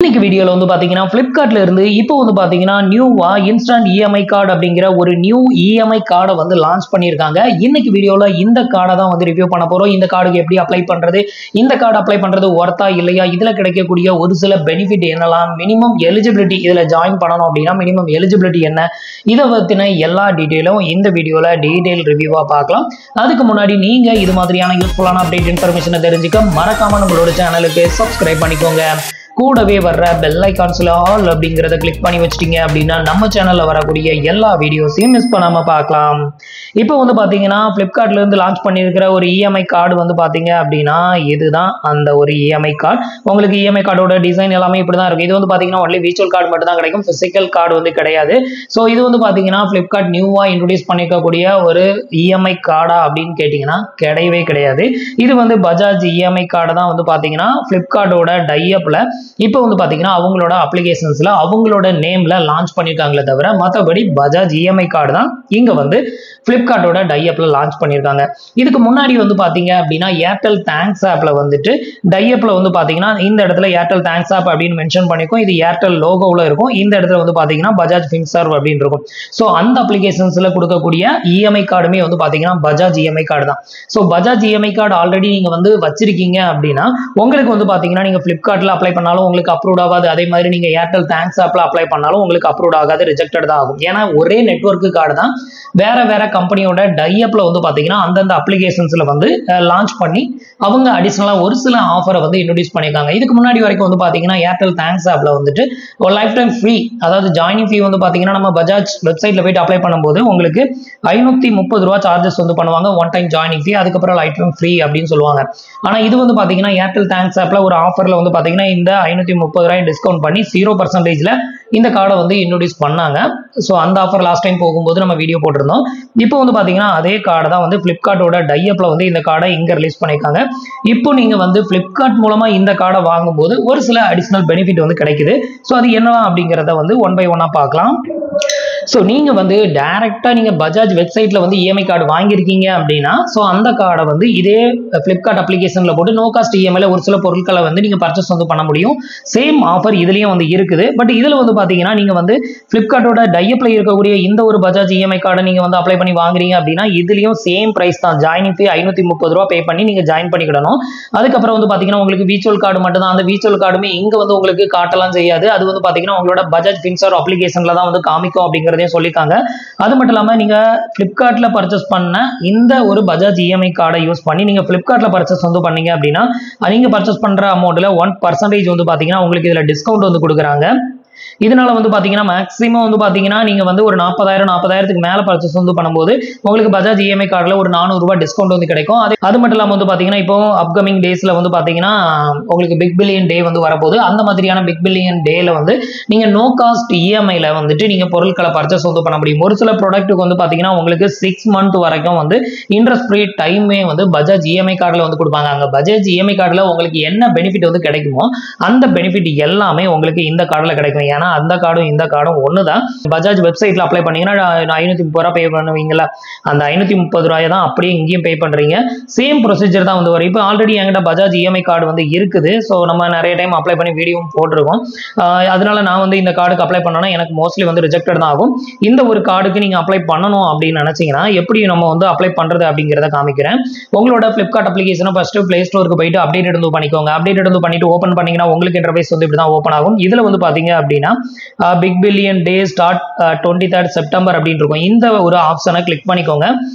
இன்னைக்கு வீடியோல வந்து பாத்தீங்கன்னா Flipkartல இருந்து இப்போ வந்து பாத்தீங்கன்னா நியூவா இன்ஸ்டன்ட் இஎம்ஐ கார்டு அப்படிங்கிற ஒரு நியூ இஎம்ஐ கார்டை வந்து லான்ச் பண்ணிருக்காங்க. இன்னைக்கு வீடியோல இந்த கார்டை தான் வந்து ரிவ்யூ பண்ண போறோம். இந்த கார்டுக்கு எப்படி அப்ளை பண்றது, இந்த கார்டு அப்ளை பண்றது ஒர்த்தா இல்லையா, இதுல கிடைக்கக்கூடிய ஒரு சில பெனிஃபிட் என்னலாம், மினிமம் எலிஜிபிலிட்டி இதுல ஜாயின் பண்ணணும் அப்படின்னா மினிமம் எலிஜிபிலிட்டி என்ன, இதை பத்தின எல்லா டீடைலும் இந்த வீடியோல டீடைல் ரிவ்யூவா பார்க்கலாம். அதுக்கு முன்னாடி நீங்க இது மாதிரியான யூஸ்ஃபுல்லான அப்டேட் இன்ஃபர்மேஷனை தெரிஞ்சுக்க மறக்காம நம்மளோட சேனலுக்கு சப்ஸ்கிரைப் பண்ணிக்கோங்க. கூடவே வர்ற பெல் ஐகான்ஸ்ல ஆல் அப்படிங்கறத கிளிக் பண்ணி வச்சிட்டீங்க அப்படின்னா நம்ம சேனல்ல வரக்கூடிய எல்லா வீடியோஸையும் மிஸ் பண்ணாம பார்க்கலாம். இப்போ வந்து பாத்தீங்கன்னா Flipkartல இருந்து லான்ச் பண்ணியிருக்கிற ஒரு இஎம்ஐ கார்டு வந்து பாத்தீங்க அப்படின்னா இதுதான் அந்த ஒரு இஎம்ஐ கார்டு. உங்களுக்கு இஎம்ஐ கார்டோட டிசைன் எல்லாமே இப்படிதான் இருக்கு. இது வந்து பாத்தீங்கன்னா ஒன்லி விர்ச்சுவல் கார்டு மட்டும் தான் கிடைக்கும், பிசிக்கல் கார்டு வந்து கிடையாது. ஸோ இது வந்து பாத்தீங்கன்னா Flipkart நியூவா இன்ட்ரோடியூஸ் பண்ணிருக்கக்கூடிய ஒரு இஎம்ஐ கார்டா அப்படின்னு கேட்டீங்கன்னா கிடையவே கிடையாது. இது வந்து பஜாஜ் இஎம்ஐ கார்டு தான் வந்து பாத்தீங்கன்னா Flipkartோட டைஅப்ல இப்போ வந்து பாத்தீங்கன்னா அவங்களோட அப்ளிகேஷன்ஸ்ல அவங்களோட நேம்ல லான்ச் பண்ணிருக்காங்களே தவிர மற்றபடி பஜாஜ் இஎம்ஐ கார்டு தான் இங்க வந்து Flipkartோட டைஅப்ல லான்ச் பண்ணிருக்காங்க. இதுக்கு முன்னாடி வந்து பாத்தீங்க அப்படின்னா ஏர்டெல் தேங்க்ஸ் ஆப்ல வந்துட்டு டைஅப்ல வந்து பாத்தீங்கன்னா இந்த இடத்துல ஏர்டெல் தேங்க்ஸ் ஆப் அப்படின்னு மென்ஷன் பண்ணிருக்கும். இது ஏர்டெல் லோகோல இருக்கும். இந்த இடத்துல வந்து பாத்தீங்கன்னா பஜாஜ் ஃபின்சர்வ் அப்படின்னு இருக்கும். ஸோ அந்த அப்ளிகேஷன்ஸ்ல கொடுக்கக்கூடிய இஎம்ஐ கார்டுமே வந்து பாத்தீங்கன்னா பஜாஜ் இஎம்ஐ கார்டு தான். So Bajaj EMI card already நீங்க வந்து வச்சிருக்கீங்க அப்படின்னா உங்களுக்கு வந்து பாத்தீங்கன்னா நீங்க Flipkartல அப்ளை பண்ணாலும் உங்களுக்கு அப்ரூவ் ஆகாது. அதே மாதிரி நீங்க ஏர்டெல் தேங்க்ஸ் ஆப்ல அப்ளை பண்ணாலும் உங்களுக்கு அப்ரூவ் ஆகாது, ரிஜெக்டட் தான் ஆகும். ஏன்னா ஒரே நெட்வொர்க் கார்டு தான், வேற வேற கம்பெனியோட டைஅப்ல வந்து பாத்தீங்கன்னா அந்தந்த அப்ளிகேஷன்ஸ்ல வந்து லான்ச் பண்ணி அவங்க அடிஷனலா ஒரு சில ஆஃபரை வந்து இன்ட்ரோடியூஸ் பண்ணிருக்காங்க. இதுக்கு முன்னாடி வரைக்கும் வந்து பாத்தீங்கன்னா ஏர்டெல் தேங்க்ஸ் ஆப்ல வந்துட்டு ஒரு லைஃப் டைம் ஃப்ரீ, அதாவது ஜாயினிங் ஃபீ வந்து பாத்தீங்கன்னா நம்ம பஜாஜ் வெப்சைட்ல போயிட்டு அப்ளை பண்ணும்போது உங்களுக்கு 530 ரூபா சார்ஜஸ் வந்து பண்ணுவாங்க, ஒன் டைம் ஜாயினிங் ஃபீ, அதுக்கப்புறம் லைஃப் டைம் ஃப்ரீ அப்படின்னு சொல்லுவாங்க. ஆனா இது வந்து பாத்தீங்கன்னா ஏர்டெல் தேங்க்ஸ் ஆப்ல ஒரு ஆஃபர்ல வந்து பாத்தீங்கன்னா இந்த 530 ரூபாய் டிஸ்கவுண்ட் பண்ணி 0%ல இந்த கார்டை வந்து இன்ட்ரோடியூஸ் பண்ணாங்க. ஸோ அந்த ஆஃபர் லாஸ்ட் டைம் போகும்போது நம்ம வீடியோ போட்டிருந்தோம். இப்போ வந்து பாத்தீங்கன்னா அதே கார்டை தான் வந்து Flipkartோட டைஅப்ல வந்து இந்த கார்டை இங்க ரிலீஸ் பண்ணிருக்காங்க. இப்போ நீங்க வந்து Flipkart மூலமா இந்த கார்டை வாங்கும்போது ஒரு சில அடிஷனல் பெனிஃபிட் வந்து கிடைக்குது. ஸோ அது என்னவா அப்படிங்கிறத வந்து ஒன் பை ஒன்னா பார்க்கலாம். ஸோ நீங்க வந்து டைரக்டா நீங்க பஜாஜ் வெப்சைட்ல வந்து இஎம்ஐ கார்டு வாங்கியிருக்கீங்க அப்படின்னா ஸோ அந்த கார்டை வந்து இதே Flipkart அப்ளிகேஷன்ல போட்டு நோ காஸ்ட் இஎம்ஐல ஒரு சில பொருட்களை வந்து நீங்க பர்ச்சேஸ் வந்து பண்ண முடியும். சேம் ஆஃபர் இதுலயும் வந்து இருக்குது. பட் இதுல வந்து பாத்தீங்கன்னா நீங்க வந்து Flipkartோட டைஅப்ல இருக்கக்கூடிய இந்த ஒரு பஜாஜ் இஎம்ஐ கார்டை நீங்க வந்து அப்ளை பண்ணி வாங்குறீங்க அப்படின்னா இதுலயும் சேம் பிரைஸ் தான், ஜாயினிங் ஃபீ 530 ரூபா பே பண்ணி நீங்க ஜாயின் பண்ணிக்கிடணும். அதுக்கப்புறம் வந்து பாத்தீங்கன்னா உங்களுக்கு விர்ச்சுவல் கார்டு மட்டும் தான், அந்த விர்ச்சுவல் கார்டுமே இங்க வந்து உங்களுக்கு காட்டலாம் செய்யாது. அது வந்து பாத்தீங்கன்னா உங்களோட பஜாஜ் ஃபின்சர்வ் அப்ளிகேஷன்ல தான் வந்து காமிக்கும் அப்படிங்கறதையும் சொல்லிருக்காங்க. அது மட்டும் இல்லாம நீங்க Flipkartல பர்ச்சேஸ் பண்ண இந்த ஒரு பஜாஜ் இஎம்ஐ கார்டை யூஸ் பண்ணி நீங்க Flipkartல பர்ச்சேஸ் வந்து பண்ணீங்க அப்படின்னா நீங்க பர்ச்சேஸ் பண்ற அமௌண்ட்ல 1% வந்து பாத்தீங்கன்னா உங்களுக்கு இதுல டிஸ்கவுண்ட் வந்து கொடுக்குறாங்க. இதனால வந்து பாத்தீங்கன்னா மேக்ஸிமம் வந்து பாத்தீங்கன்னா நீங்க வந்து ஒரு 40,000க்கு மேல பர்ச்சேஸ் வந்து பண்ணும்போது உங்களுக்கு பஜாஜ் இஎம்ஐ கார்டுல ஒரு 400 ரூபாய் டிஸ்கவுண்ட் வந்து கிடைக்கும். அது மட்டும் இல்லாம வந்து பாத்தீங்கன்னா இப்போ அப்கமிங் டேஸ்ல வந்து பாத்தீங்கன்னா உங்களுக்கு பிக் பில்லியன் டே வந்து வரப்போகுது. அந்த மாதிரியான பிக் பில்லியன் டேல வந்து நீங்க நோ காஸ்ட் இஎம்ஐல வந்துட்டு நீங்க பொருட்களை பர்ச்சேஸ் வந்து பண்ண முடியும். ஒரு சில ப்ராடக்ட்டுக்கு வந்து பாத்தீங்கன்னா உங்களுக்கு 6 மந்த் வரைக்கும் வந்து இன்ட்ரெஸ்ட் ஃப்ரீ டைமே வந்து பஜாஜ் இஎம்ஐ கார்டுல வந்து கொடுப்பாங்க. அங்க பஜாஜ் இஎம்ஐ கார்டுல உங்களுக்கு என்ன பெனிஃபிட் வந்து கிடைக்குமோ அந்த பெனிஃபிட் எல்லாமே உங்களுக்கு இந்த கார்டுல கிடைக்கும். ஏன்னா அந்த கார்டும் இந்த கார்டும் ஒண்ணுதான். பஜாஜ் வெப்சைட்ல அப்ளை பண்ணீங்கன்னா 530 ரூபாய் பே பண்ணுவீங்களா, அந்த 530 ரூபாயை தான் அப்படியே இங்கேயும் பே பண்றீங்க. சேம் ப்ரொசீஜர் தான் வந்து வரும். இப்போ ஆல்ரெடி என்கிட்ட பஜாஜ் இஎம்ஐ கார்டு வந்து இருக்குது. ஸோ நம்ம நிறைய டைம் அப்ளை பண்ணி வீடியோவும் போட்டிருக்கோம். அதனால நான் வந்து இந்த கார்டுக்கு அப்ளை பண்ணனா எனக்கு மோஸ்ட்லி வந்து ரிஜெக்டட் தான் ஆகும். இந்த ஒரு கார்டுக்கு நீங்க அப்ளை பண்ணணும் அப்படின்னு நினைச்சீங்கன்னா எப்படி நம்ம வந்து அப்ளை பண்றது அப்படிங்கிறத காமிக்கிறேன். உங்களோட Flipkart அப்ளிகேஷனை ஃபர்ஸ்ட் பிளே ஸ்டோருக்கு போயிட்டு அப்டேட் வந்து பண்ணிக்கோங்க. அப்டேட் வந்து பண்ணிட்டு ஓப்பன் பண்ணீங்கன்னா உங்களுக்கு இன்டர்ஃபேஸ் வந்து இப்படி தான் ஓப்பன் ஆகும். இதுல வந்து பாத்தீங்க அப்படின்னா big billion day start 23rd September அப்படின்னு இருக்கும். இந்த ஒரு ஆப்ஷனை கிளிக் பண்ணிக்கோங்க.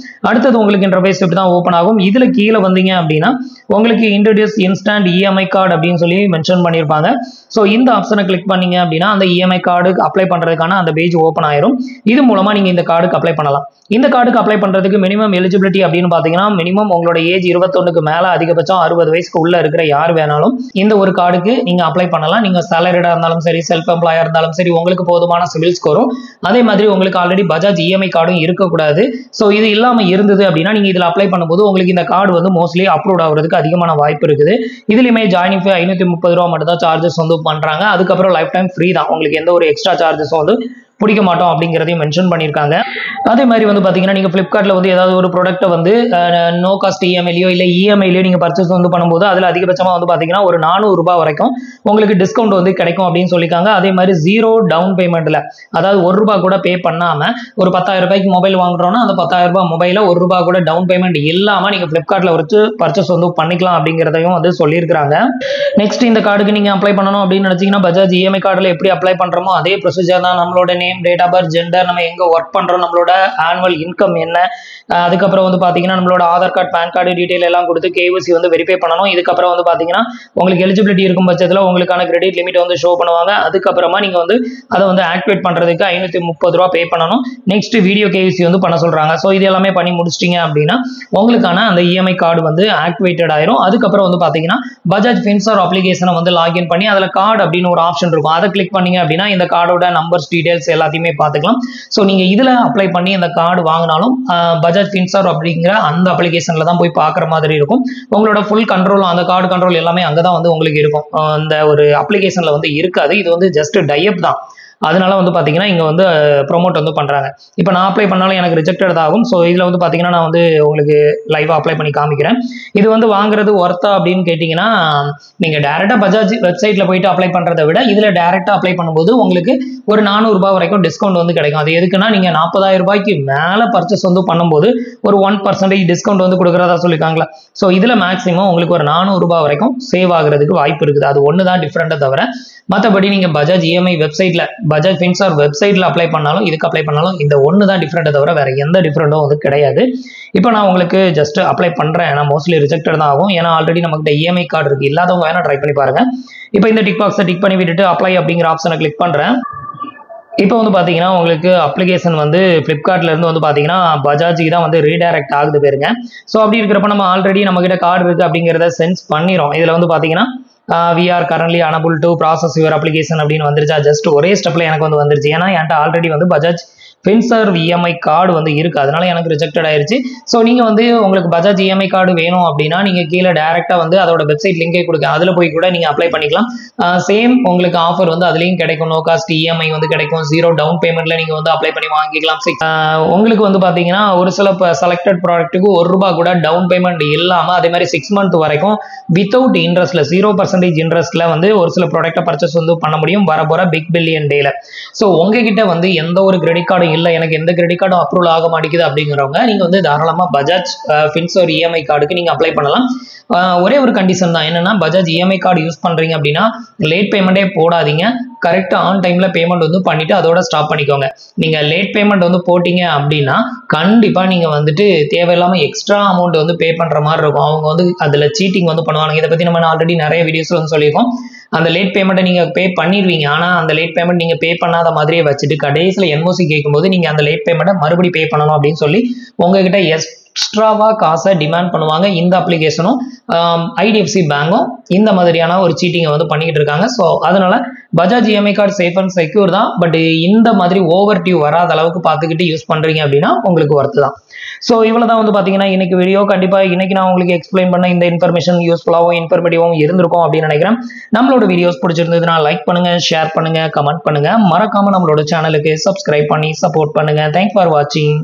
அடுத்தது உங்களுக்கு இன்டர்ஃபேஸ் இப்படி தான் ஓப்பன் ஆகும். இதுல கீழே வந்தீங்க அப்படின்னா உங்களுக்கு இன்ட்ரோடியூஸ் இன்ஸ்டன்ட் இஎம்ஐ கார்டு அப்படின்னு சொல்லி மென்ஷன் பண்ணியிருப்பாங்க. ஸோ இந்த ஆப்ஷனை கிளிக் பண்ணீங்க அப்படின்னா அந்த இஎம்ஐ கார்டு அப்ளை பண்றதுக்கான அந்த பேஜ் ஓப்பன் ஆயிரும். இது மூலமா நீங்க இந்த கார்டுக்கு அப்ளை பண்ணலாம். இந்த கார்டுக்கு அப்ளை பண்றதுக்கு மினிமம் எலிஜிபிலிட்டி அப்படின்னு பாத்தீங்கன்னா மினிமம் உங்களோட ஏஜ் 21க்கு மேல அதிகபட்சம் 60 வயசுக்கு உள்ள இருக்கிற யார் வேணாலும் இந்த ஒரு கார்டுக்கு நீங்க அப்ளை பண்ணலாம். நீங்க சேலரிடா இருந்தாலும் சரி, செல்ஃப் எம்ப்ளாயா இருந்தாலும் சரி, உங்களுக்கு போதுமான சிவில் ஸ்கோரும் அதே மாதிரி உங்களுக்கு ஆல்ரெடி பஜாஜ் இஎம்ஐ கார்டும் இருக்கக்கூடாது. ஸோ இது இல்லாம இருந்தது அப்படின்னா நீங்க இதுல அப்ளை பண்ணும்போது உங்களுக்கு இந்த கார்டு வந்து மோஸ்ட்லி அப்ரூவ் ஆகிறதுக்கு அதிகமான வாய்ப்பு இருக்குது. இதுலயுமே ஜாயினிங் ஃபீ 530 ரூபா மட்டும் தான் சார்ஜஸ் வந்து பண்றாங்க. அதுக்கப்புறம் லைஃப் டைம் ஃப்ரீ தான், உங்களுக்கு எந்த ஒரு எக்ஸ்ட்ரா சார்ஜஸும் வந்து பிடிக்க மாட்டோம் அப்படிங்கிறதையும் மென்ஷன் பண்ணியிருக்காங்க. அதே மாதிரி வந்து பார்த்தீங்கன்னா நீங்கள் ஃப்ளிப்கார்ட்டில் வந்து ஏதாவது ஒரு ப்ராடக்ட்டை வந்து நோ காஸ்ட் இஎம்ஐலையோ இல்லை இஎம்ஐலையோ நீங்கள் பர்ச்சேஸ் வந்து பண்ணும்போது அதில் அதிகபட்சமாக வந்து பார்த்தீங்கன்னா ஒரு 400 ரூபாய் வரைக்கும் உங்களுக்கு டிஸ்கவுண்ட் வந்து கிடைக்கும் அப்படின்னு சொல்லியிருக்காங்க. அதே மாதிரி 0 டவுன் பேமெண்ட்டில், அதாவது 1 ரூபாய் கூட பே பண்ணாமல் ஒரு 10,000 ரூபாய்க்கு மொபைல் வாங்குறோம்னா அந்த 10,000 ரூபாய் மொபைலில் 1 ரூபாய் கூட டவுன் பேமெண்ட் இல்லாமல் நீங்கள் ஃப்ளிப்கார்ட்டில் வச்சு பர்ச்சேஸ் வந்து பண்ணிக்கலாம் அப்படிங்கிறதையும் வந்து சொல்லியிருக்காங்க. நெக்ஸ்ட் இந்த கார்டுக்கு நீங்கள் அப்ளை பண்ணணும் அப்படின்னு நினச்சிங்கன்னா பஜாஜ் இஎம்ஐ கார்டில் எப்படி அப்ளை பண்ணுறோமோ அதே ப்ரொசீஜர் தான். நம்மளோட name, date of birth, gender, நம்ம எங்கே ஒர்க் பண்ணுறோம், நம்மளோட ஆனுவல் இன்கம் என்ன, அதுக்கப்புறம் வந்து பார்த்தீங்கன்னா நம்மளோட Aadhaar card, PAN card detail எல்லாம் கொடுத்து கேஒய்சி வந்து வெரிஃபை பண்ணணும். இதுக்கப்புறம் வந்து பார்த்தீங்கன்னா உங்களுக்கு எலிஜிபிலிட்டி இருக்கும் பட்சத்தில் உங்களுக்கான கிரெடிட் லிமிட் வந்து ஷோ பண்ணுவாங்க. அதுக்கப்புறமா நீங்கள் வந்து அதை வந்து ஆக்டிவேட் பண்ணுறதுக்கு 530 ரூபா பே பண்ணணும். நெக்ஸ்ட் வீடியோ கேஒய்சி வந்து பண்ண சொல்கிறாங்க. ஸோ இது எல்லாமே பண்ணி முடிச்சிட்டிங்க அப்படின்னா உங்களுக்கான அந்த இஎம்ஐ கார்டு வந்து ஆக்டிவேட்டட் ஆயிரும். அதுக்கப்புறம் வந்து பார்த்தீங்கன்னா பஜாஜ் ஃபின்சர்வ் அப்ளிகேஷனை வந்து லாகின் பண்ணி அதில் கார்டு அப்படின்னு ஒரு ஆப்ஷன் இருக்கும். அதை கிளிக் பண்ணீங்க அப்படின்னா இந்த கார்டோட நம்பர்ஸ், டீடைல்ஸ் எல்லாத்தையுமே பார்த்துக்கலாம். ஸோ நீங்கள் இதில் அப்ளை பண்ணி இந்த கார்டு வாங்கினாலும் பஜாஜ் ஃபின்சர்வ் அப்படிங்கிற அந்த அப்ளிகேஷனில் தான் போய் பார்க்குற மாதிரி இருக்கும். உங்களோட ஃபுல் கண்ட்ரோல், அந்த கார்டு கண்ட்ரோல் எல்லாமே அங்கே தான் வந்து உங்களுக்கு இருக்கும். அந்த ஒரு அப்ளிகேஷனில் வந்து இருக்காது. இது வந்து ஜஸ்ட் டைப் தான். அதனால வந்து பார்த்தீங்கன்னா இங்கே வந்து ப்ரொமோட் வந்து பண்ணுறாங்க. இப்போ நான் அப்ளை பண்ணாலும் எனக்கு ரிஜெக்டட் ஆகும். ஸோ இதில் வந்து பார்த்தீங்கன்னா நான் வந்து உங்களுக்கு லைவாக அப்ளை பண்ணி காமிக்கிறேன். இது வந்து வாங்குறது ஒர்த்தா அப்படின்னு கேட்டிங்கன்னா நீங்கள் டேரெக்டாக பஜாஜ் வெப்சைட்டில் போயிட்டு அப்ளை பண்ணுறதை விட இதில் டேரெக்டாக அப்ளை பண்ணும்போது உங்களுக்கு ஒரு 400 ரூபாய் வரைக்கும் டிஸ்கவுண்ட் வந்து கிடைக்கும். அது எதுக்குன்னா நீங்கள் 40,000 ரூபாய்க்கு மேலே பர்ச்சேஸ் வந்து பண்ணும்போது ஒரு 1% டிஸ்கவுண்ட் வந்து கொடுக்குறதா சொல்லியிருக்காங்களா. ஸோ இதில் மேக்ஸிமம் உங்களுக்கு ஒரு 400 ரூபாய் வரைக்கும் சேவ் ஆகிறதுக்கு வாய்ப்பு இருக்குது. அது ஒன்று தான் டிஃப்ரெண்ட்டை தவிர மற்றபடி நீங்கள் பஜாஜ் இஎம்ஐ வெப்சைட்டில், பஜாஜ் ஃபின்சர்வ் வெப்சைட்டில் அப்ளை பண்ணாலும் இதுக்கு அப்ளை பண்ணாலும் இந்த ஒன்று தான் டிஃப்ரெண்ட்டை தவிர வேறு எந்த டிஃப்ரெண்ட்டும் வந்து கிடையாது. இப்போ நான் உங்களுக்கு ஜஸ்ட் அப்ளை பண்ணுறேன். ஏன்னா மோஸ்ட்லி ரிஜெக்டட் தான் ஆகும். ஏன்னா ஆல்ரெடி நம்மகிட்ட இஎம்ஐ கார்டு இருக்குது. இல்லாதவங்க வேணால் ட்ரை பண்ணி பாருங்கள். இப்போ இந்த டிக் பாக்ஸை டிக் பண்ணி விட்டுட்டு அப்ளை அப்படிங்கிற ஆப்ஷனை கிளிக் பண்ணுறேன். இப்போ வந்து பார்த்தீங்கன்னா உங்களுக்கு அப்ளிகேஷன் வந்து ஃப்ளிப்கார்ட்லேருந்து வந்து பார்த்தீங்கன்னா பஜாஜுக்கு தான் வந்து ரீடைரக்ட் ஆகுது பேருங்க. ஸோ அப்படி இருக்கிறப்ப நம்ம ஆல்ரெடி நம்மகிட்ட கார்டு இருக்குது அப்படிங்கிறத சென்ஸ் பண்ணிடும். இதில் வந்து பார்த்தீங்கன்னா we are currently unable to process your application அப்படின்னு வந்துருச்சா. ஜஸ்ட் ஒரே ஸ்டெப்பில் எனக்கு வந்து வந்துருச்சு. ஏன்னா என்கிட்ட ஆல்ரெடி வந்து பஜாஜ் ஃபின்சர்வ் இஎம்ஐ கார்டு வந்து இருக்குது. அதனால எனக்கு ரிஜெக்டட் ஆயிருச்சு. ஸோ நீங்கள் வந்து உங்களுக்கு பஜாஜ் இஎம்ஐ கார்டு வேணும் அப்படின்னா நீங்கள் கீழே டேரெக்டாக வந்து அதோட வெப்சைட் லிங்கே கொடுக்க, அதில் போய் கூட நீங்கள் அப்ளை பண்ணிக்கலாம். சேம் உங்களுக்கு ஆஃபர் வந்து அதுலேயும் கிடைக்கும். நோ காஸ்ட் இஎம்ஐ வந்து கிடைக்கும். 0 டவுன் பேமெண்ட்டில் நீங்கள் வந்து அப்ளை பண்ணி வாங்கிக்கலாம். உங்களுக்கு வந்து பார்த்தீங்கன்னா ஒரு சில செலக்டட் ப்ராடக்ட்டுக்கு 1 ரூபாய் கூட டவுன் பேமெண்ட் இல்லாமல் அதே மாதிரி 6 மந்த் வரைக்கும் வித்தவுட் இன்ட்ரெஸ்ட்டில் 0% இன்ட்ரெஸ்ட்டில் வந்து ஒரு சில ப்ராடக்ட்டை பர்ச்சேஸ் வந்து பண்ண முடியும் வர போகிற பிக் பில்லியன் டேல. ஸோ உங்ககிட்ட வந்து எந்த ஒரு கிரெடிட் கார்டும் இல்லை, எனக்கு எந்த கிரெடிட் கார்டும் அப்ரூவல் ஆக மாட்டேங்குது அப்படிங்கிறவங்க நீங்கள் வந்து தாராளமாக பஜாஜ் ஃபின்சர்வ் இஎம்ஐ கார்டுக்கு நீங்கள் அப்ளை பண்ணலாம். ஒரே ஒரு கண்டிஷன் தான் என்னன்னா, பஜாஜ் இஎம்ஐ கார்டு யூஸ் பண்ணுறீங்க அப்படின்னா லேட் பேமெண்ட்டே போடாதீங்க. கரெக்டாக ஆன் டைமில் பேமெண்ட் வந்து பண்ணிவிட்டு அதோட ஸ்டாப் பண்ணிக்கோங்க. நீங்கள் லேட் பேமெண்ட் வந்து போட்டிங்க அப்படின்னா கண்டிப்பாக நீங்கள் வந்துட்டு தேவையில்லாமல் எக்ஸ்ட்ரா அமௌண்ட் வந்து பே பண்ணுற மாதிரி இருக்கும். அவங்க வந்து அதில் சீட்டிங் வந்து பண்ணுவாங்க. இதை பற்றி நம்ம ஆல்ரெடி நிறைய வீடியோஸில் வந்து சொல்லியிருக்கோம். அந்த லேட் பேமெண்ட்டை நீங்கள் பே பண்ணிடுவீங்க. ஆனால் அந்த லேட் பேமெண்ட் நீங்கள் பே பண்ணாத மாதிரியே வச்சுட்டு கடைசியில் என்ஓசி கேட்கும்போது நீங்கள் அந்த லேட் பேமெண்ட்டை மறுபடியும் பே பண்ணணும் அப்படின்னு சொல்லி உங்ககிட்ட எக்ஸ்ட்ராவாக காசை டிமாண்ட் பண்ணுவாங்க. இந்த அப்ளிகேஷனும் ஐடிஎஃப்சி பேங்கும் இந்த மாதிரியான ஒரு சீட்டிங்கை வந்து பண்ணிக்கிட்டு இருக்காங்க. ஸோ அதனால Bajaj EMI card safe and secure தான். பட் இந்த மாதிரி ஓவர் டியூ வராத அளவுக்கு பார்த்துக்கிட்டு யூஸ் பண்ணுறீங்க அப்படின்னா உங்களுக்கு ஒர்த்து தான். ஸோ இவ்வளோ தான் வந்து பார்த்தீங்கன்னா இன்னைக்கு வீடியோ. கண்டிப்பாக இன்னைக்கு நான் உங்களுக்கு எக்ஸ்பிளைன் பண்ண இந்த இன்ஃபர்மேஷன் யூஸ்ஃபுல்லாகவும் இன்ஃபர்மேட்டிவாகவும் இருந்திருக்கும் அப்படின்னு நினைக்கிறேன். நம்மளோட வீடியோஸ் பிடிச்சிருந்ததுன்னா லைக் பண்ணுங்க, ஷேர் பண்ணுங்க, கமெண்ட் பண்ணுங்க. மறக்காம நம்மளோட சேனலுக்கு சப்ஸ்கிரைப் பண்ணி சப்போர்ட் பண்ணுங்க. தேங்க்ஸ் ஃபார் வாட்சிங்.